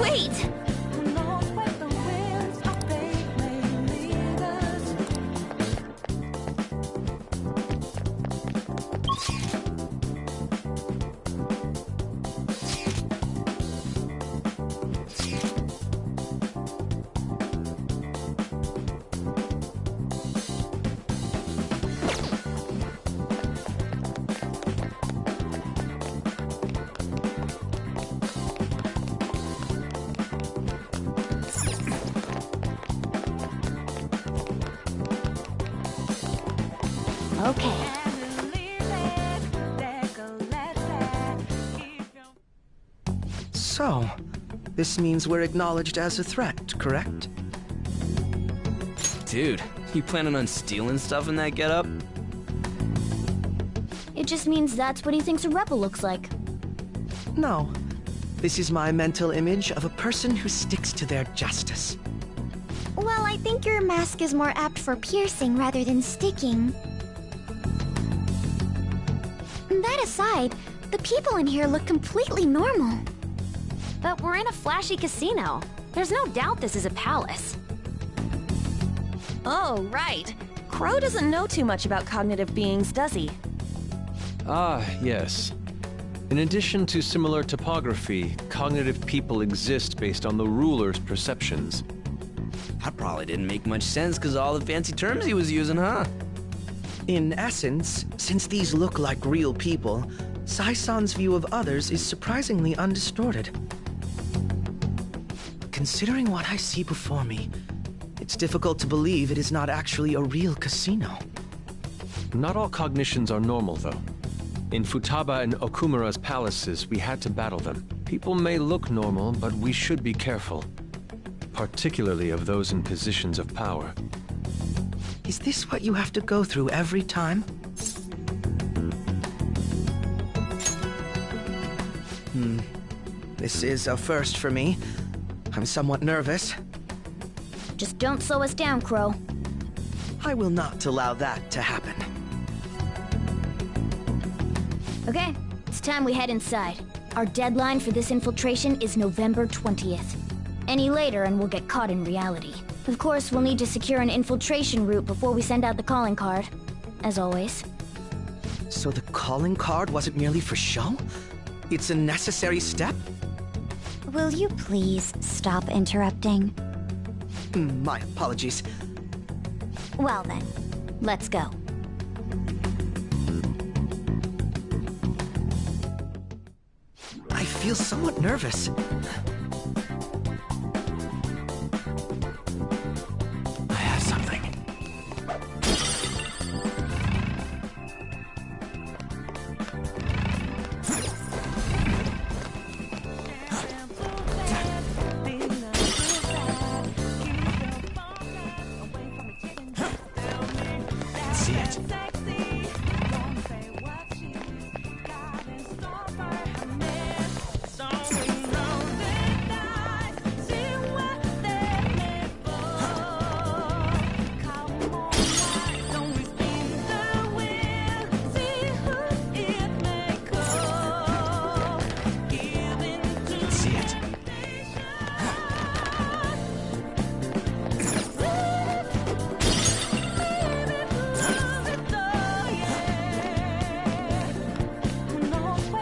Wait! Okay. So, this means we're acknowledged as a threat, correct? Dude, you planning on stealing stuff in that getup? It just means that's what he thinks a rebel looks like. No. This is my mental image of a person who sticks to their justice. Well, I think your mask is more apt for piercing rather than sticking. That aside, the people in here look completely normal. But we're in a flashy casino. There's no doubt this is a palace. Oh, right. Crow doesn't know too much about cognitive beings, does he? Ah, yes. In addition to similar topography, cognitive people exist based on the ruler's perceptions. That probably didn't make much sense because of all the fancy terms he was using, huh? In essence, since these look like real people, Sai-san's view of others is surprisingly undistorted. Considering what I see before me, it's difficult to believe it is not actually a real casino. Not all cognitions are normal, though. In Futaba and Okumura's palaces, we had to battle them. People may look normal, but we should be careful. Particularly of those in positions of power. Is this what you have to go through every time? This is a first for me. I'm somewhat nervous. Just don't slow us down, Crow. I will not allow that to happen. Okay, it's time we head inside. Our deadline for this infiltration is November 20th. Any later and we'll get caught in reality. Of course, we'll need to secure an infiltration route before we send out the calling card. As always. So the calling card wasn't merely for show? It's a necessary step? Will you please stop interrupting? My apologies. Well then, let's go. I feel somewhat nervous. I have something. See it.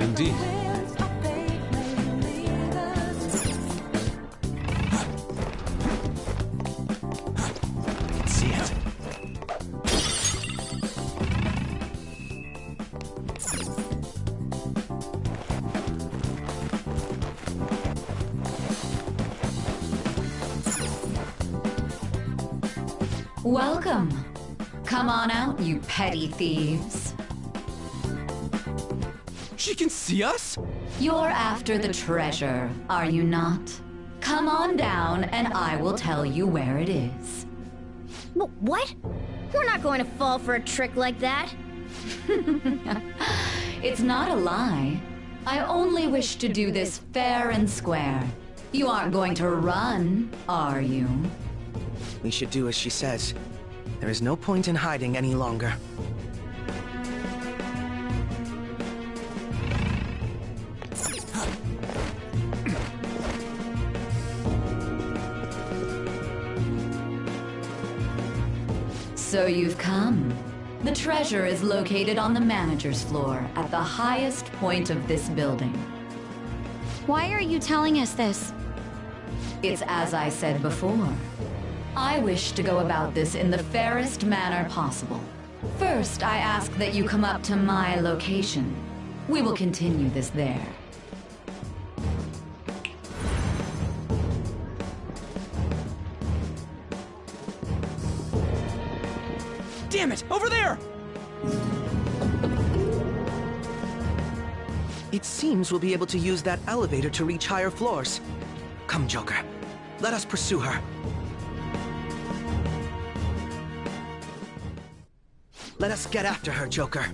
Indeed. See it. Welcome. Come on out, you petty thieves. She can see us? You're after the treasure, are you not? Come on down and I will tell you where it is. What? We're not going to fall for a trick like that. It's not a lie. I only wish to do this fair and square. You aren't going to run, are you? We should do as she says. There is no point in hiding any longer. So you've come. The treasure is located on the manager's floor at the highest point of this building. Why are you telling us this? It's as I said before. I wish to go about this in the fairest manner possible. First, I ask that you come up to my location. We will continue this there. Damn it! Over there! It seems we'll be able to use that elevator to reach higher floors. Come, Joker. Let us pursue her. Let us get after her, Joker.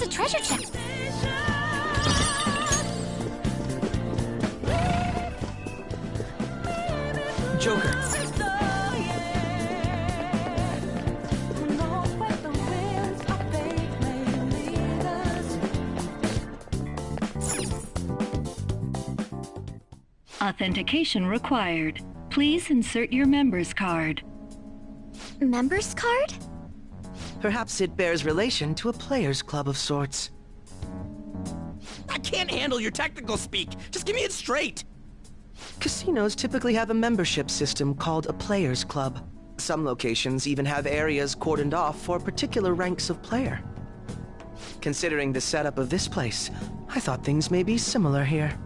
Treasure chest. Joker. Authentication required. Please insert your member's card. Member's card? Perhaps it bears relation to a players' club of sorts. I can't handle your technical speak. Just give me it straight. Casinos typically have a membership system called a players' club. Some locations even have areas cordoned off for particular ranks of player. Considering the setup of this place, I thought things may be similar here.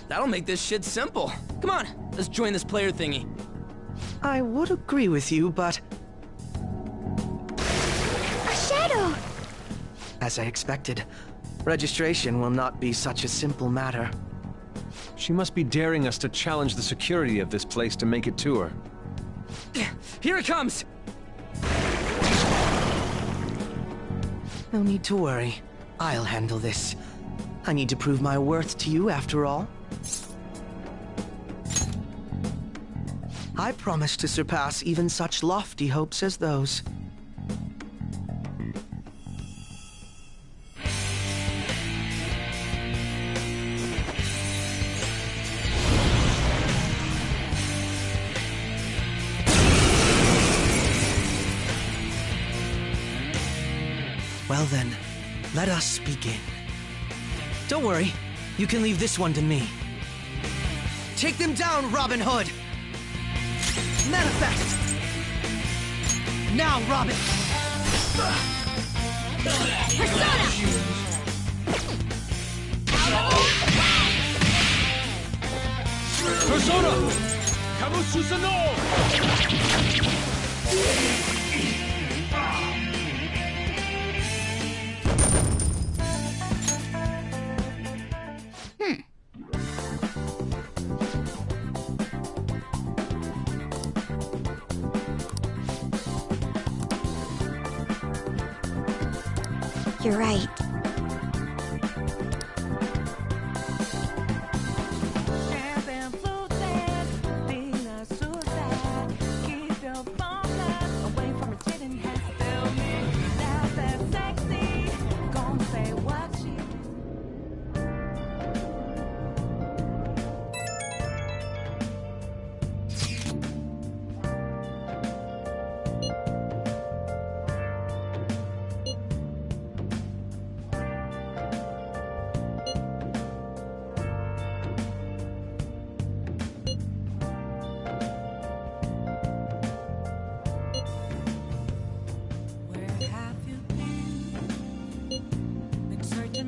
That'll make this shit simple. Come on, let's join this player thingy. I would agree with you, but Shadow! as I expected, registration will not be such a simple matter. She must be daring us to challenge the security of this place to make it to her. Here it comes! No need to worry. I'll handle this. I need to prove my worth to you, after all. I promise to surpass even such lofty hopes as those. Well then, let us begin. Don't worry, you can leave this one to me. Take them down, Robin Hood! Manifest! Now, Robin! Persona! Persona! Kamususano! You're right.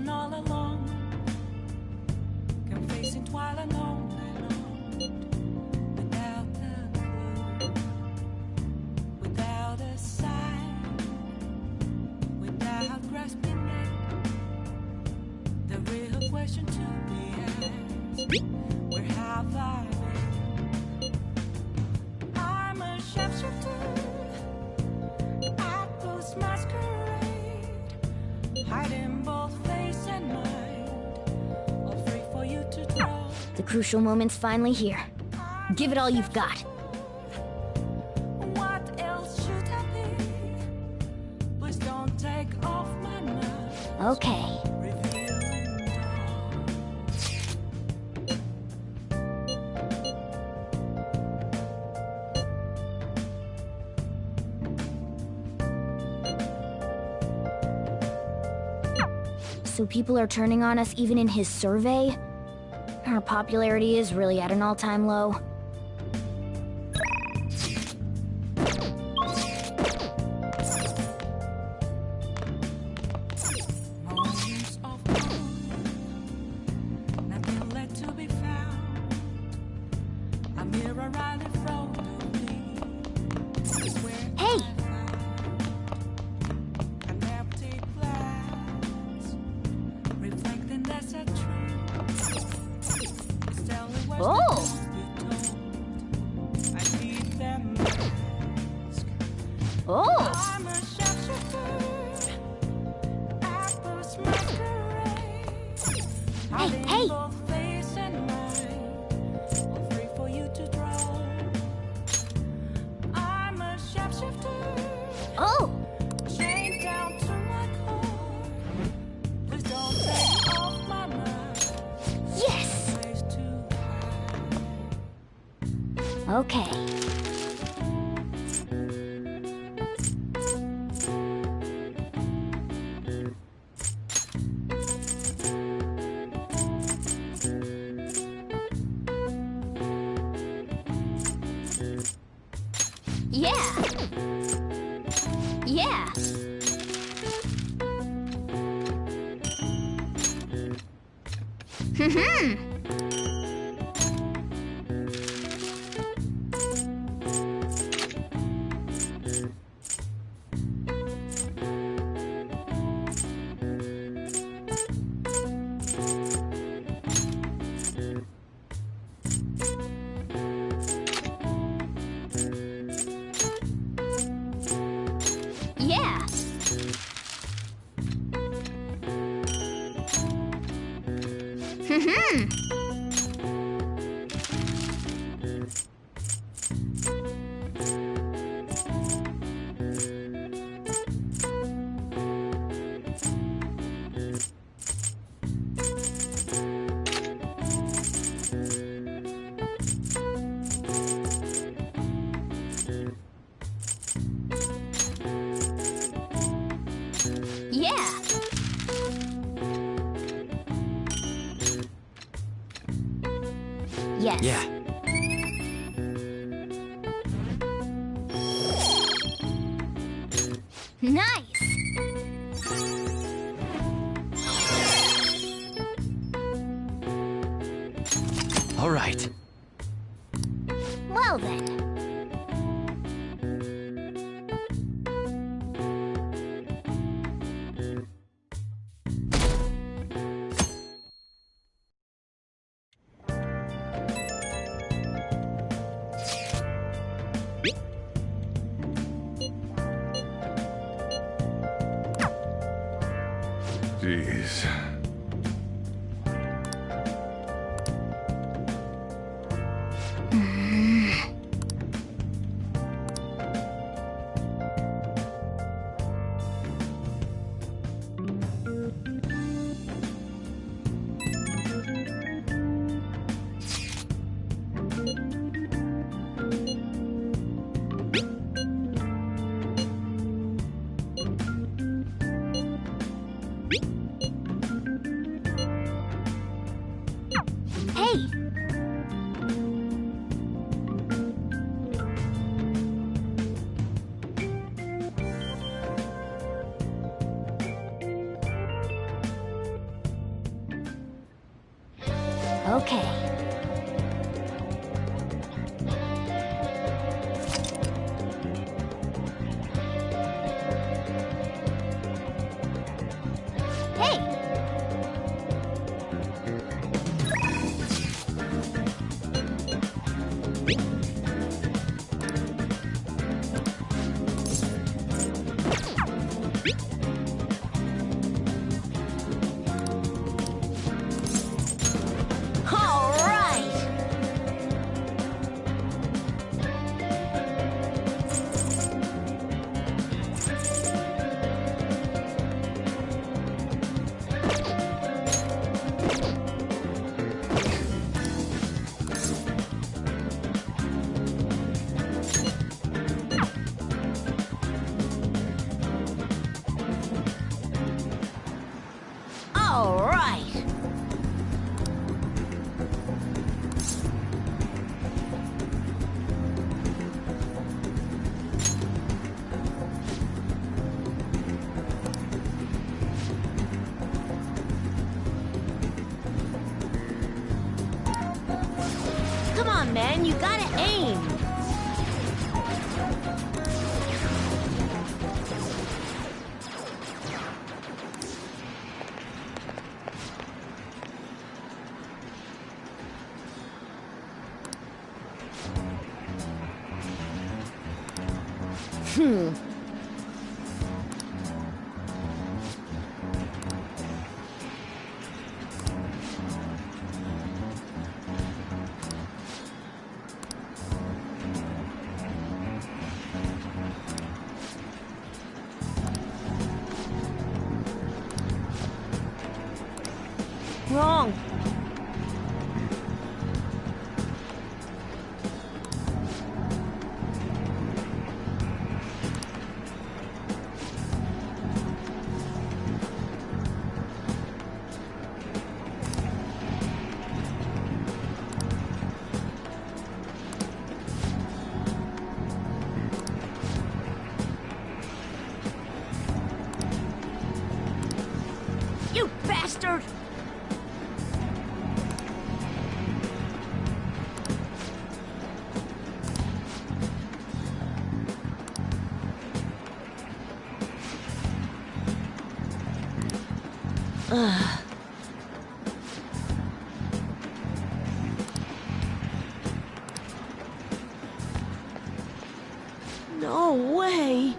All along, confessing while alone, without a clue, without a sign. Where have I been? I'm a shapeshifter at this masquerade, hiding both face and mind, all free for you to draw. The crucial moment's finally here. Give it all you've got. What else should I be? Please don't take off my mask. Okay. Revealing So people are turning on us even in his survey? Our popularity is really at an all-time low. moments of calm, nothing left to be found. A mirror right in front of me is where Hey! I found an empty glass, reflecting that's a truth. It's telling what's Oh! I need them mask. Oh! I'm a shapeshifter at this masquerade. Hiding hey. both face and mind, all free for you to draw. I'm a shapeshifter, Oh! chained down to my core. Please don't take off my mask. Yes! Place too high. Okay. Yeah! Yeah! Yeah! Yeah! Yes. Yeah. Nice! All right. Well then. Jeez. Hey! Okay. Hey! All right! All right! Come on, man, you gotta aim! Wrong. You bastard! Ugh. No way!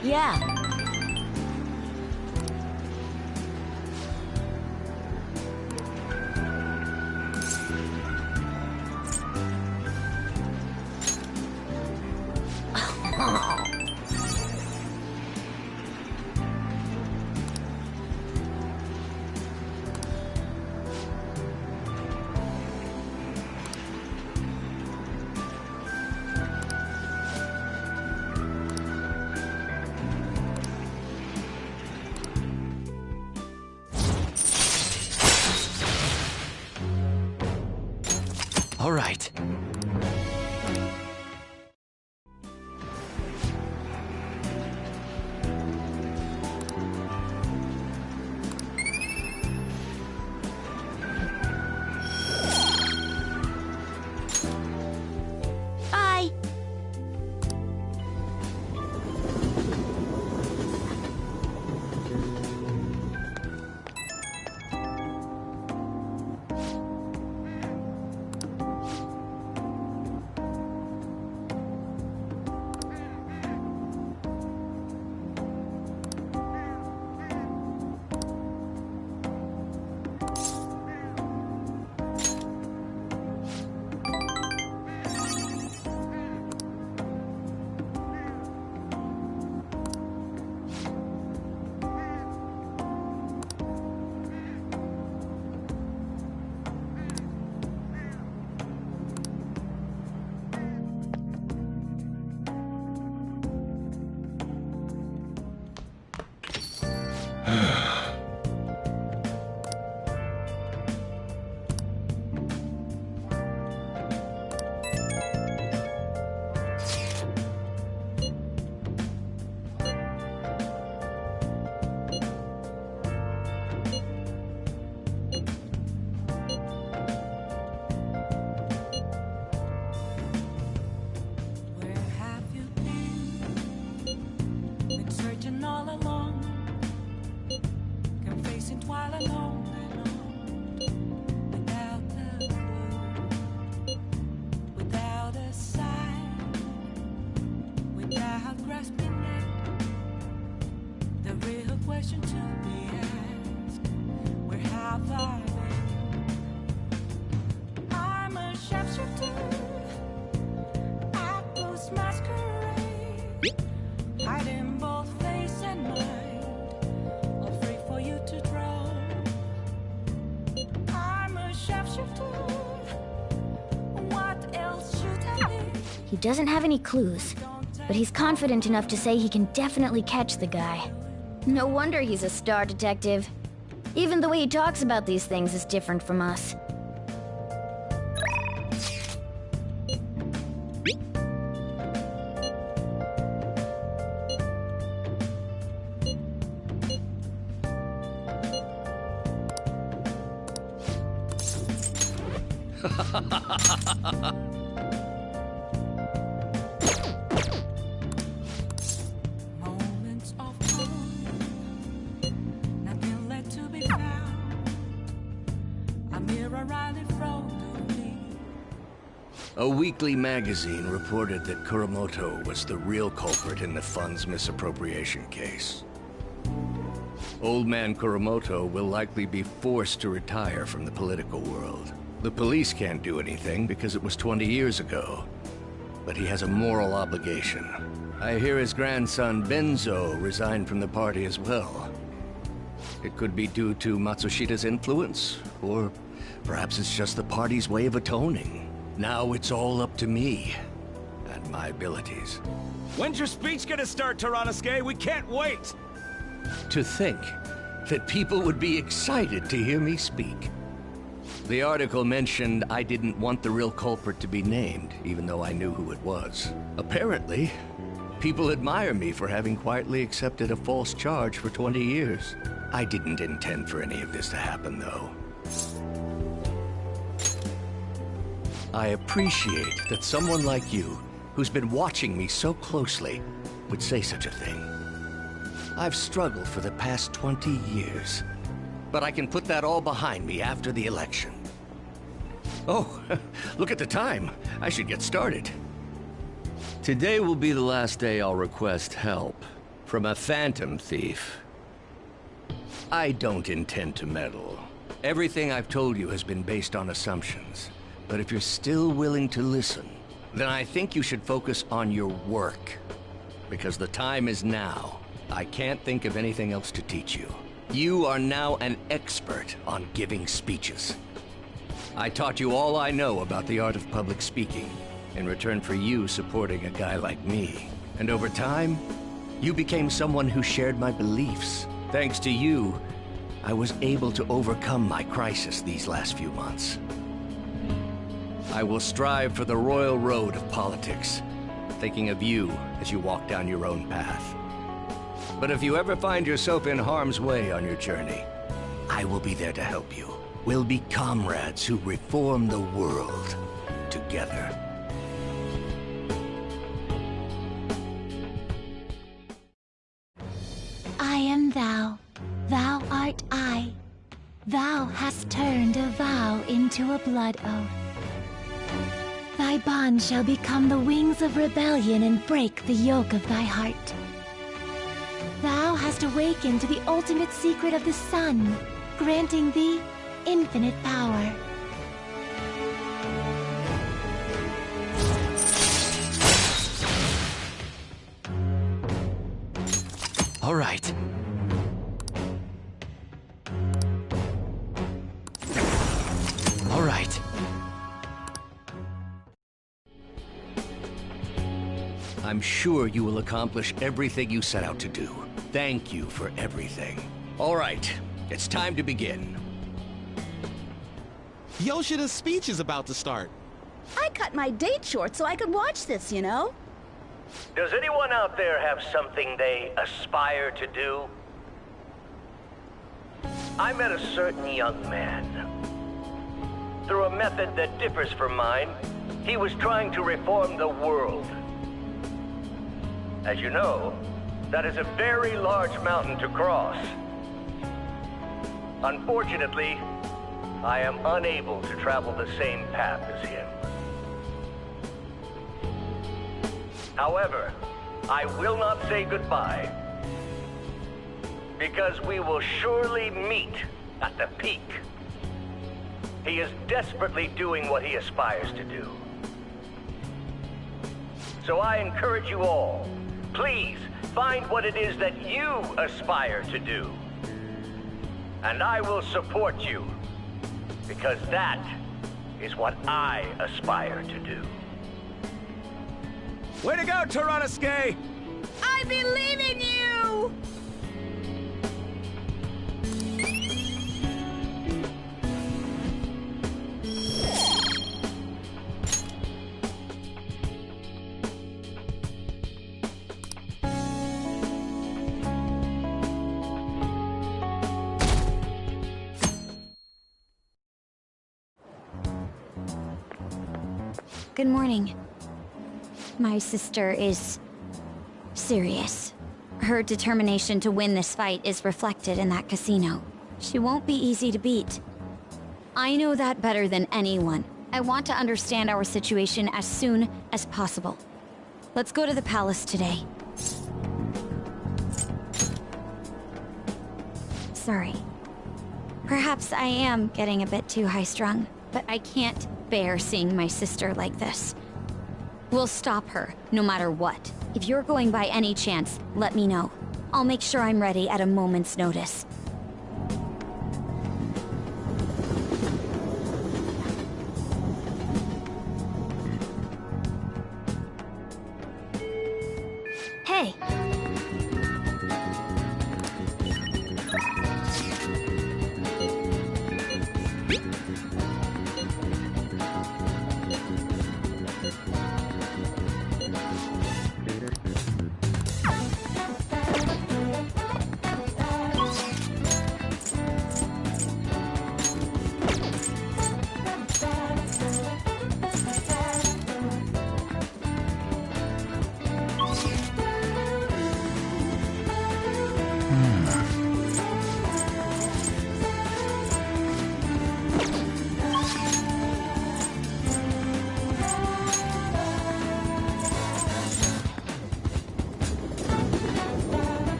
Yeah. question to be asked. Where have I been? I'm a sharpshooter at this masquerade, hiding both face and mind, afraid for you to draw. I'm a sharpshooter. What else should I be? He doesn't have any clues, but he's confident enough to say he can definitely catch the guy. No wonder he's a star detective. Even the way he talks about these things is different from us. Moments of calm, nothing left to be found. A mirror right in front of me. A weekly magazine reported that Kuramoto was the real culprit in the fund's misappropriation case. Old man Kuramoto will likely be forced to retire from the political world. The police can't do anything because it was 20 years ago. But he has a moral obligation. I hear his grandson Benzo resigned from the party as well. It could be due to Matsushita's influence, or perhaps it's just the party's way of atoning. Now it's all up to me and my abilities. When's your speech gonna start, Tyranosuke? We can't wait! To think that people would be excited to hear me speak. The article mentioned I didn't want the real culprit to be named, even though I knew who it was. Apparently, people admire me for having quietly accepted a false charge for 20 years. I didn't intend for any of this to happen, though. I appreciate that someone like you, who's been watching me so closely, would say such a thing. I've struggled for the past 20 years, but I can put that all behind me after the election. Oh, look at the time. I should get started. Today will be the last day I'll request help from a phantom thief. I don't intend to meddle. Everything I've told you has been based on assumptions. But if you're still willing to listen, then I think you should focus on your work. Because the time is now. I can't think of anything else to teach you. You are now an expert on giving speeches. I taught you all I know about the art of public speaking, in return for you supporting a guy like me. And over time, you became someone who shared my beliefs. Thanks to you, I was able to overcome my crisis these last few months. I will strive for the royal road of politics, thinking of you as you walk down your own path. But if you ever find yourself in harm's way on your journey, I will be there to help you. We'll be comrades who reform the world together. I am thou, thou art I. Thou hast turned a vow into a blood oath. Thy bond shall become the wings of rebellion and break the yoke of thy heart. Thou hast awakened to the ultimate secret of the sun, granting thee infinite power. All right. All right. I'm sure you will accomplish everything you set out to do. Thank you for everything. All right, it's time to begin. Yoshida's speech is about to start. I cut my date short so I could watch this, you know? Does anyone out there have something they aspire to do? I met a certain young man. Through a method that differs from mine, he was trying to reform the world. As you know, that is a very large mountain to cross. Unfortunately, I am unable to travel the same path as him. However, I will not say goodbye. Because we will surely meet at the peak. He is desperately doing what he aspires to do. So I encourage you all, please find what it is that you aspire to do. And I will support you, because that is what I aspire to do. Way to go, Tyranosuke! I believe in you! Good morning. My sister is serious. Her determination to win this fight is reflected in that casino. She won't be easy to beat. I know that better than anyone. I want to understand our situation as soon as possible. Let's go to the palace today. Sorry. Perhaps I am getting a bit too high-strung, but I can't bear seeing my sister like this. We'll stop her, no matter what. If you're going by any chance, let me know. I'll make sure I'm ready at a moment's notice. Hey!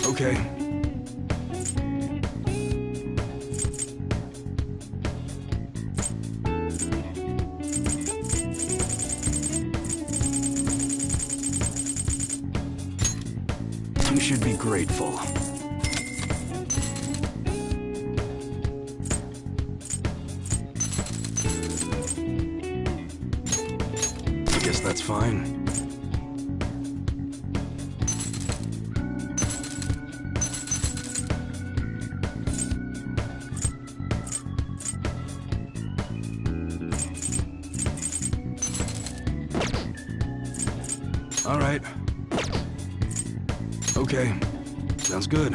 Okay. You should be grateful. I guess that's fine. All right. Okay. Sounds good.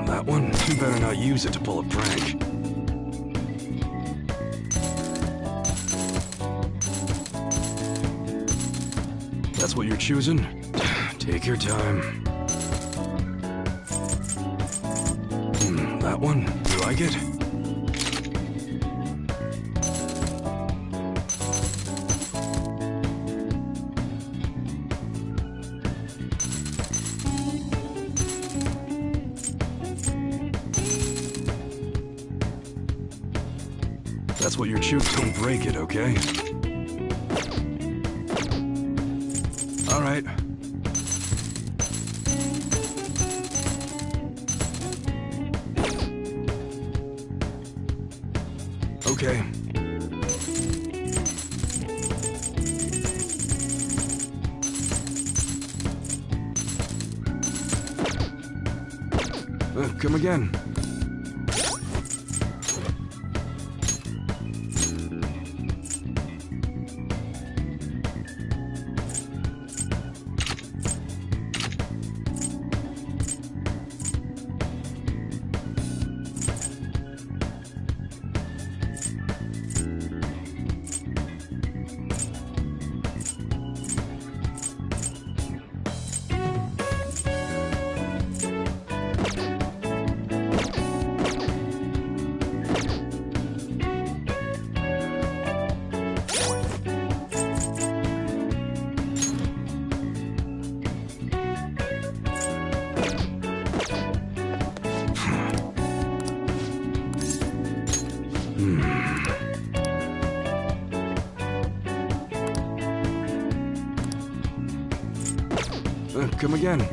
That one? You better not use it to pull a prank. That's what you're choosing? Take your time. That one? You like it? That's what you're chewing. Don't break it, okay? All right. Okay. Come again. Come again.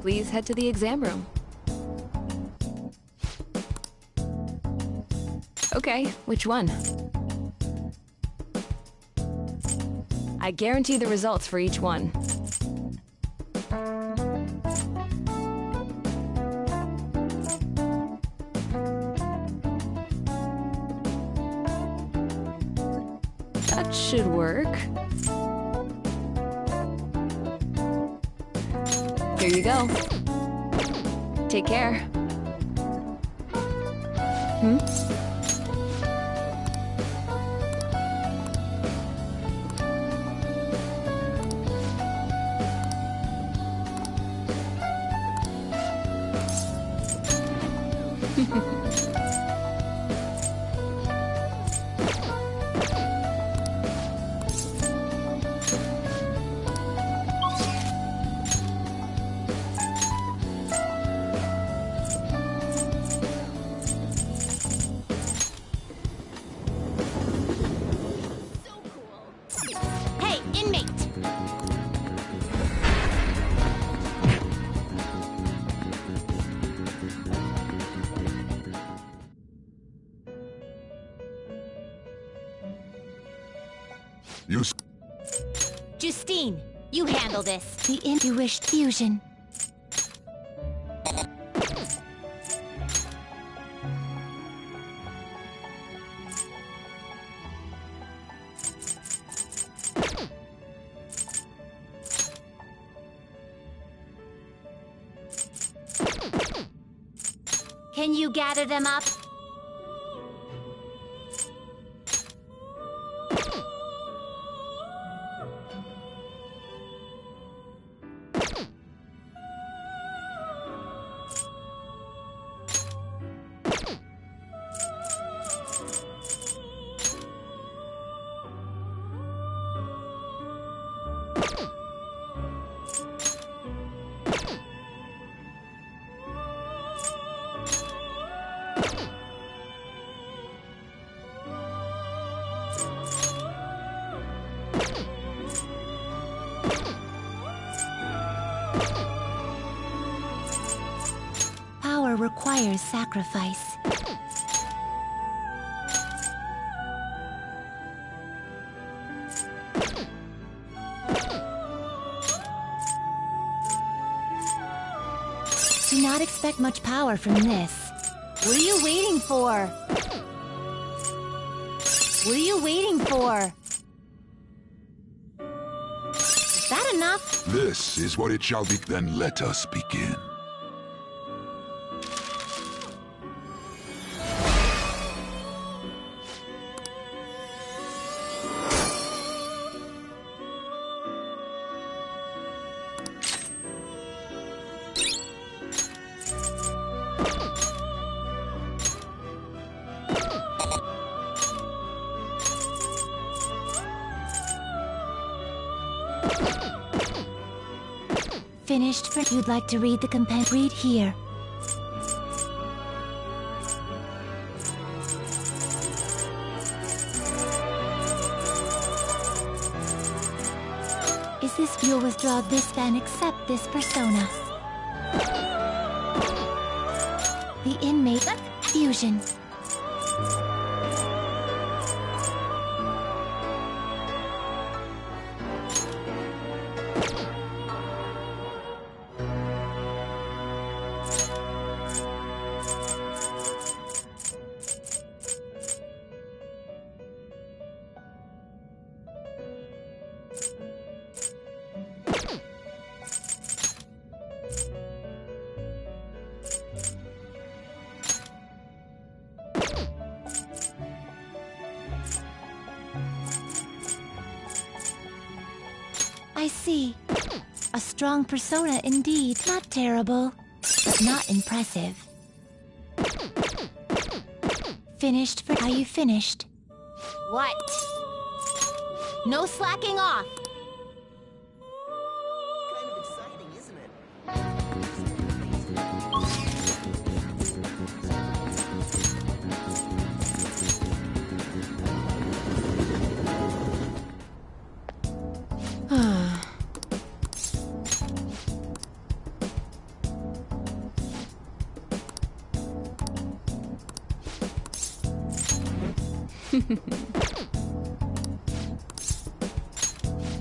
Please head to the exam room. Okay, which one? I guarantee the results for each one. That should work. Here you go. Take care. Hmm? Justine, you handle this. The intuition fusion. Can you gather them up? Power requires sacrifice. Do not expect much power from this. What are you waiting for? What are you waiting for? Is that enough? enough? This is what it shall be. Then let us begin. Finished for you'd like to read the compendium? Read here. Is this you'll withdraw this and accept this persona? The inmate fusion. I see. A strong persona indeed. Not terrible, but not impressive. Finished for... Are you finished? What? No slacking off! Kind of exciting, isn't it?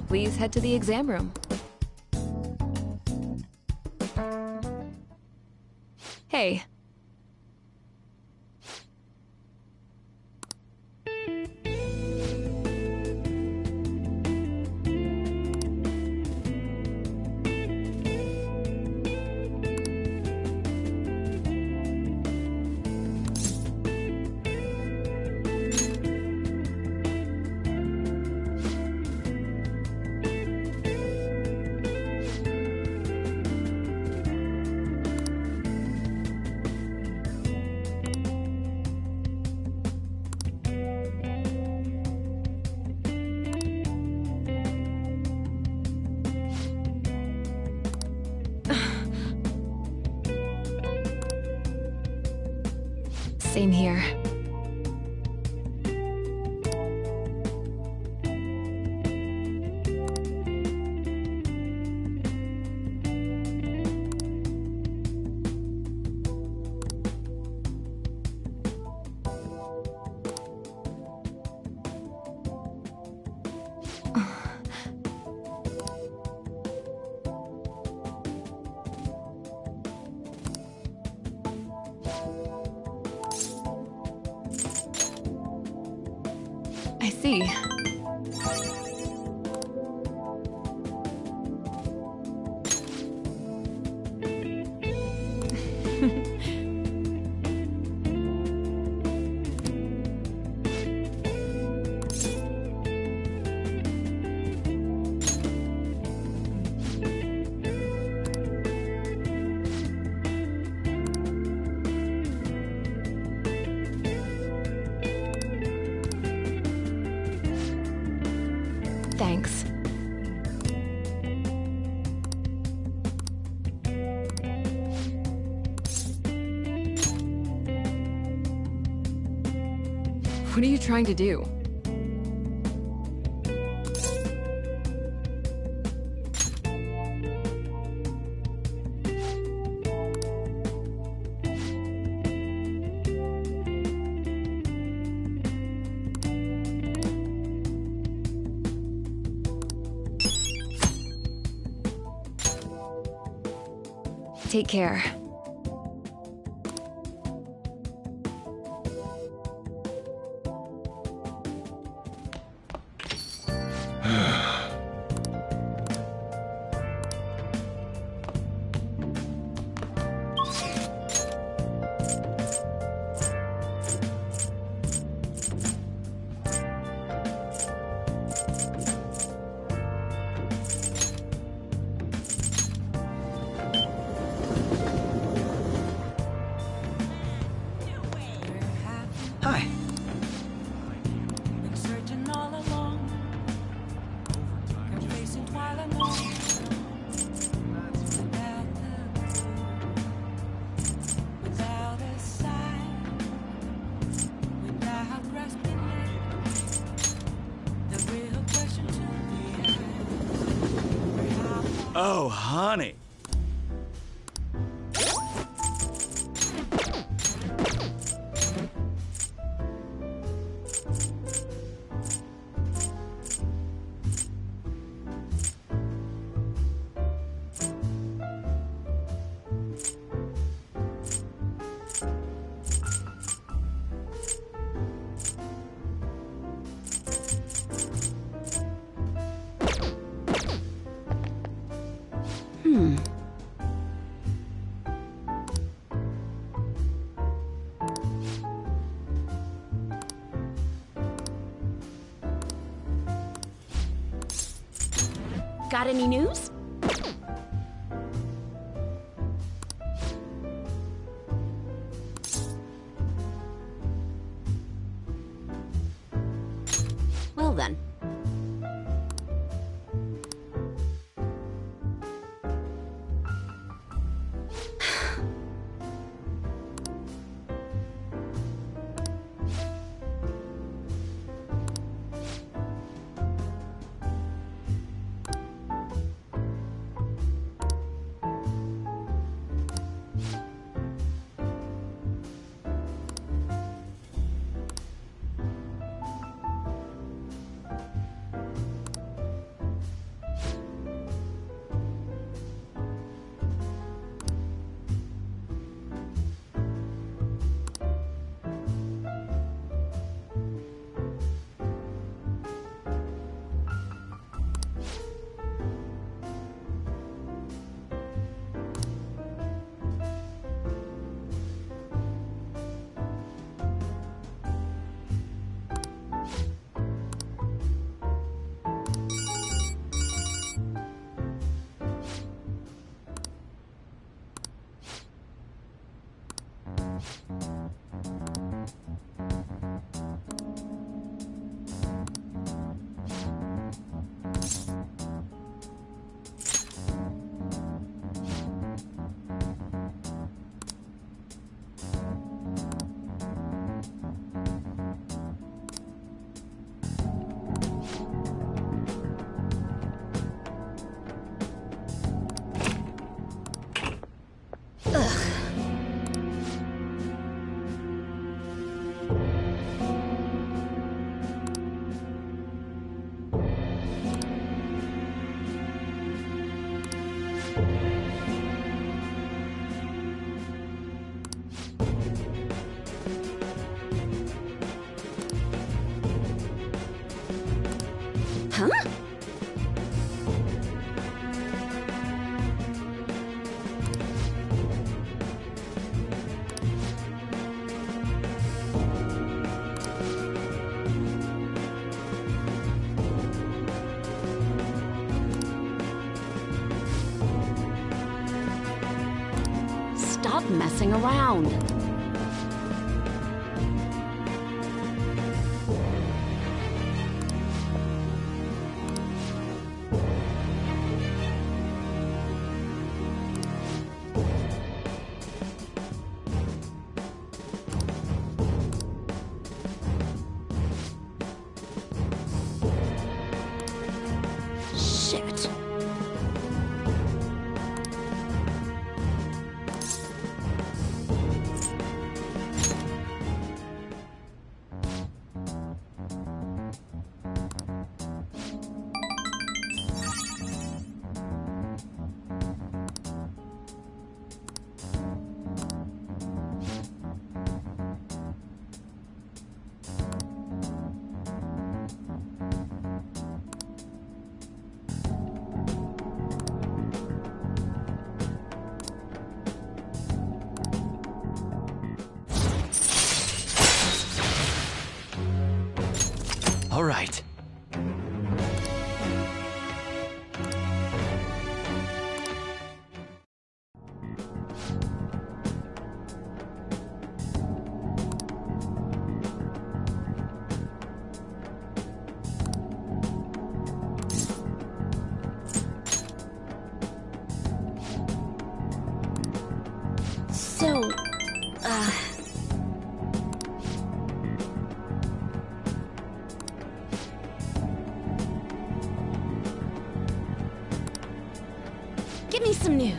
Please head to the exam room. Hey. Same here. I see. Thanks. What are you trying to do? Take care. Without a sign, without grasping it, the real question to be asked. Oh, honey. Got any news? Well then. Huh? Stop messing around. Shit. All right. Give me some news.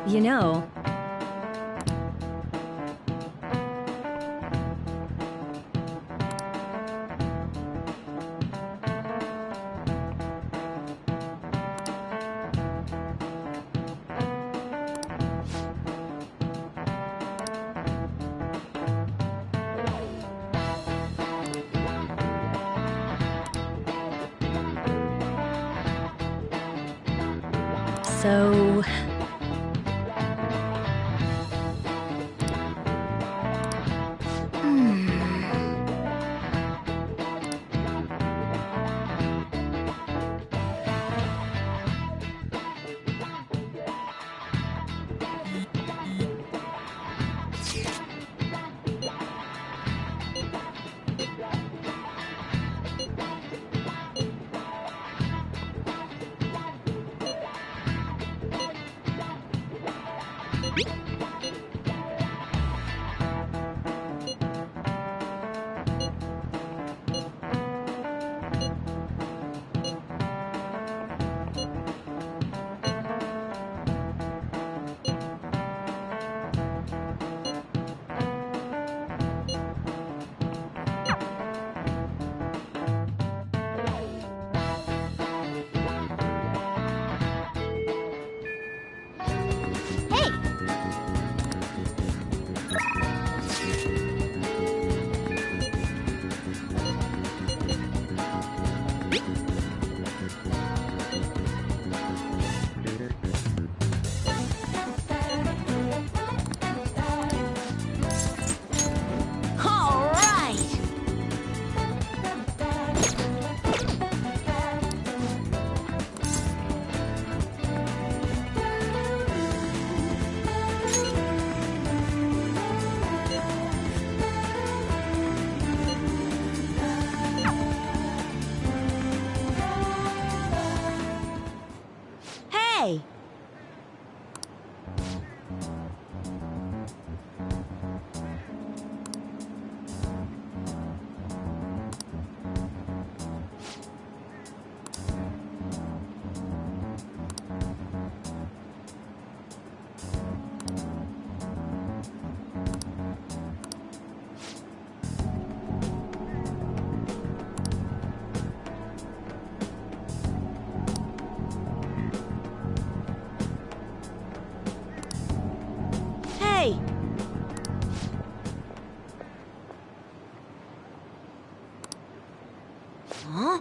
You know, so... Hey! Hey! Huh?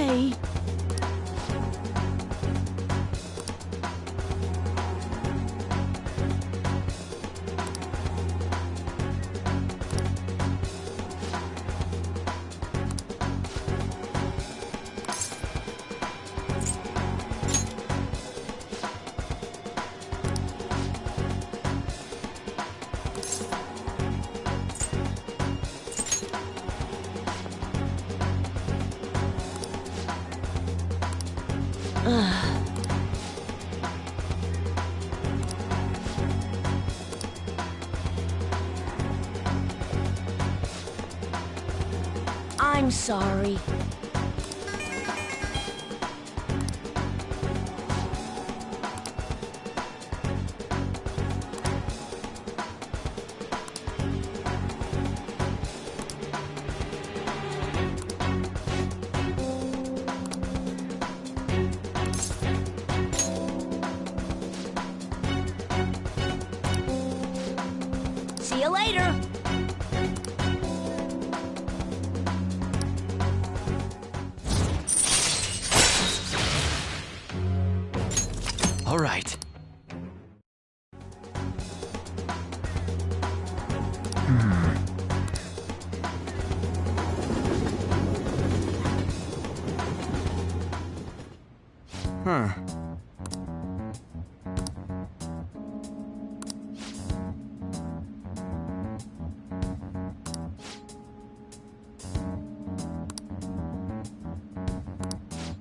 way. I'm sorry. See you later. All right. Huh.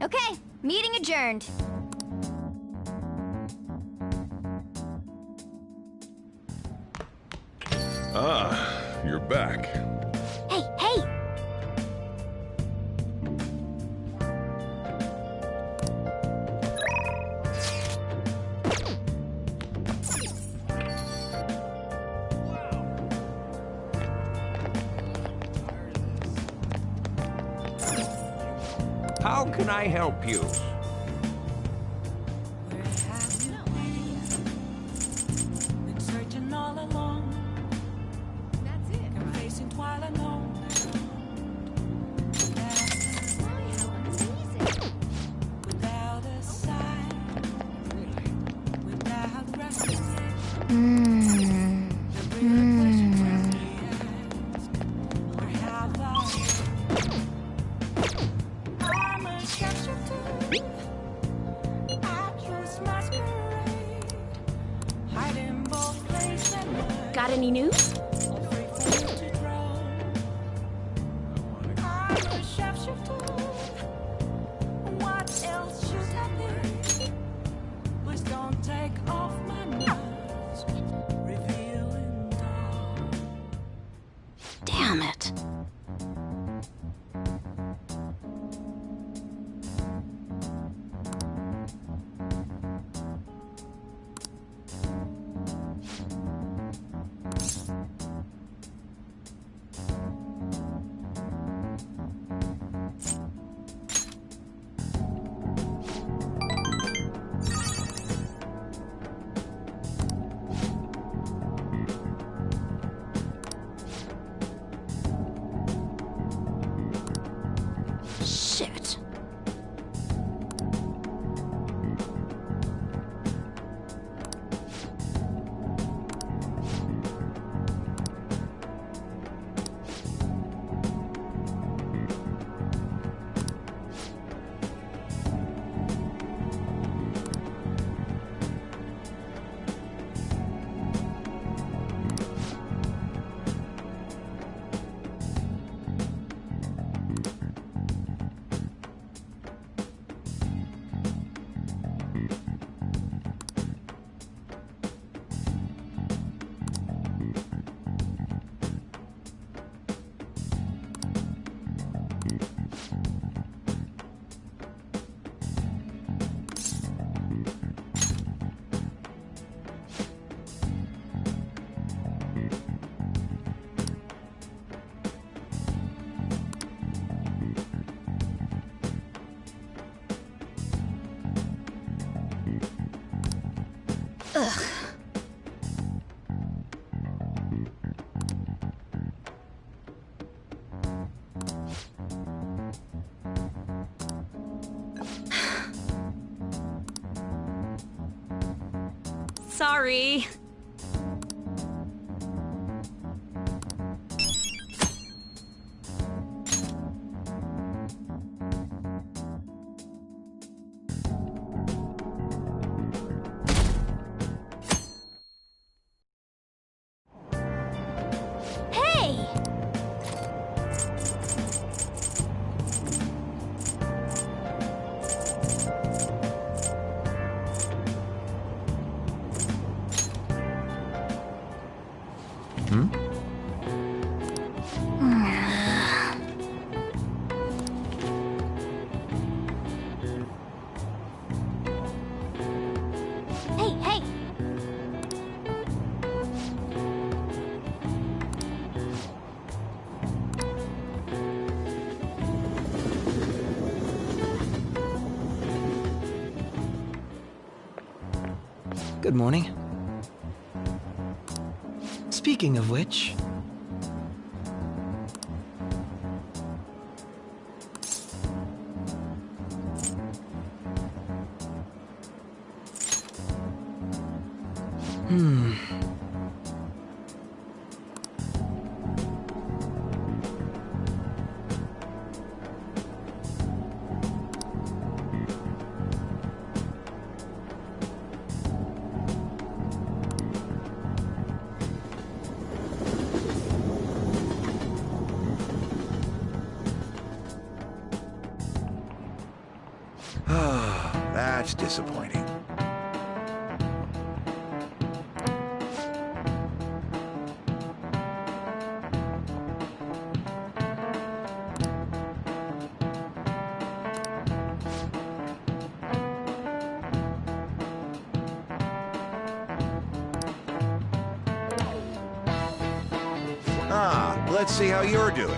Okay, meeting adjourned. Ah, you're back. Hey, hey! How can I help you? Been searching all along. That's it. Been facing twilight alone. Without a sign, without rest. Where have I? I'm a shapeshifter. Actress masquerade. Hiding both place and mind. Got any news? Free for you to drown. I'm a shapeshifter. What else should I be? Please don't take off my mask. Revealing dawn. Damn it. Sorry. Good morning. Speaking of which... That's disappointing. Let's see how you're doing.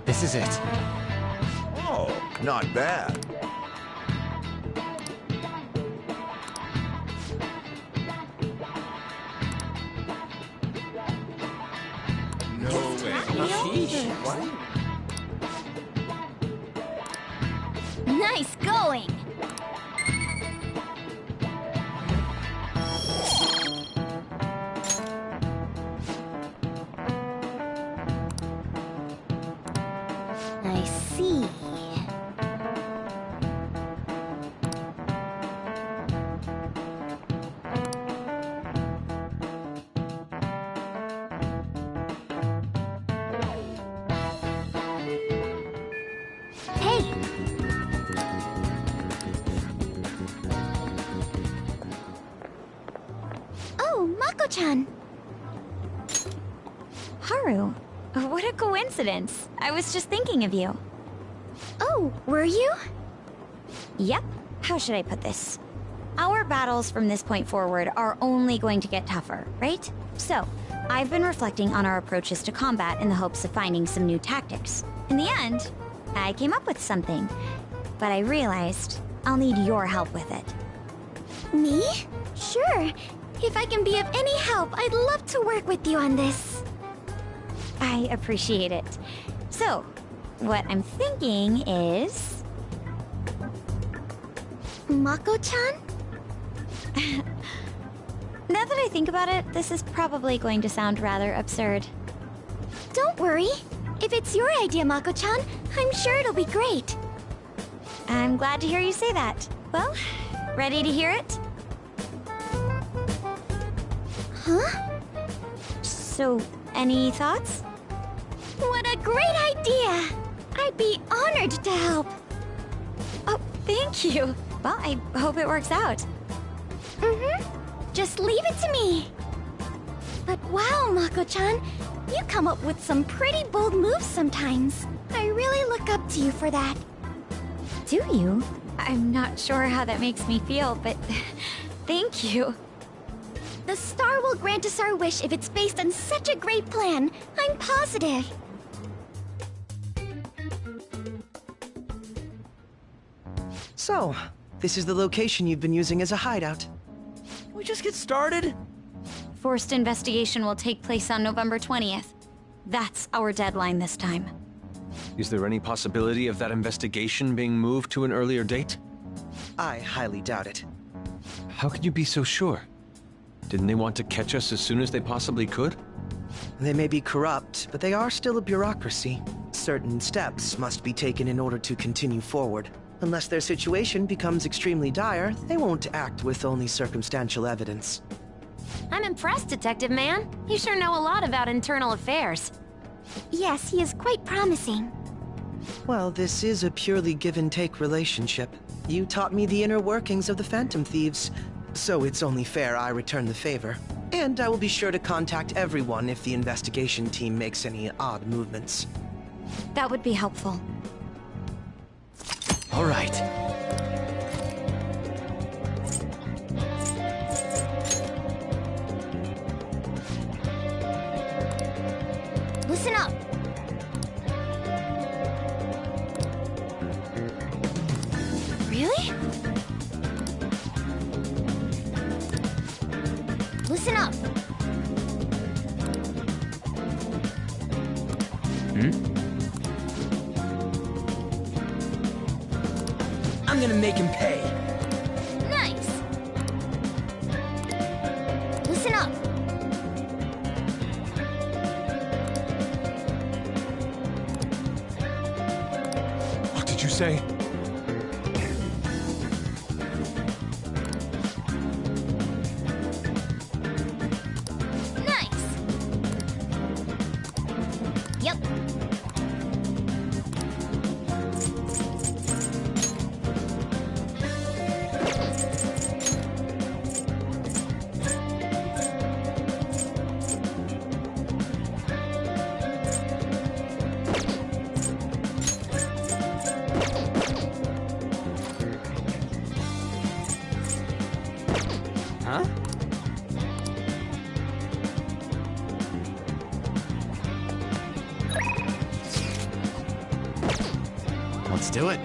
This is it. Oh, not bad. Nice going! I see. Hey! Oh, Mako-chan! Haru, what a coincidence. I was just thinking of you. Oh, were you? Yep. How should I put this? Our battles from this point forward are only going to get tougher, right? So, I've been reflecting on our approaches to combat in the hopes of finding some new tactics. In the end, I came up with something, but I realized I'll need your help with it. Me? Sure. If I can be of any help, I'd love to work with you on this. I appreciate it. So, what I'm thinking is... Mako-chan? Now that I think about it, this is probably going to sound rather absurd. Don't worry. If it's your idea, Mako-chan, I'm sure it'll be great. I'm glad to hear you say that. Well, ready to hear it? Huh? So, any thoughts? What a great idea! I'd be honored to help. Oh, thank you. Well, I hope it works out. Just leave it to me. But wow, Mako-chan, you come up with some pretty bold moves sometimes. I really look up to you for that. Do you? I'm not sure how that makes me feel, but thank you. The star will grant us our wish if it's based on such a great plan. I'm positive. So, this is the location you've been using as a hideout. just get started? Forced investigation will take place on November 20th. That's our deadline this time. Is there any possibility of that investigation being moved to an earlier date? I highly doubt it. How can you be so sure? Didn't they want to catch us as soon as they possibly could? They may be corrupt, but they are still a bureaucracy. Certain steps must be taken in order to continue forward. Unless their situation becomes extremely dire, they won't act with only circumstantial evidence. I'm impressed, Detective Man. You sure know a lot about internal affairs. Yes, he is quite promising. Well, this is a purely give-and-take relationship. You taught me the inner workings of the Phantom Thieves, so it's only fair I return the favor. And I will be sure to contact everyone if the investigation team makes any odd movements. That would be helpful. All right. Listen up. Really? Listen up. I'm gonna make him pay. Nice. Listen up. What did you say? Nice. Yep. Huh? Let's do it.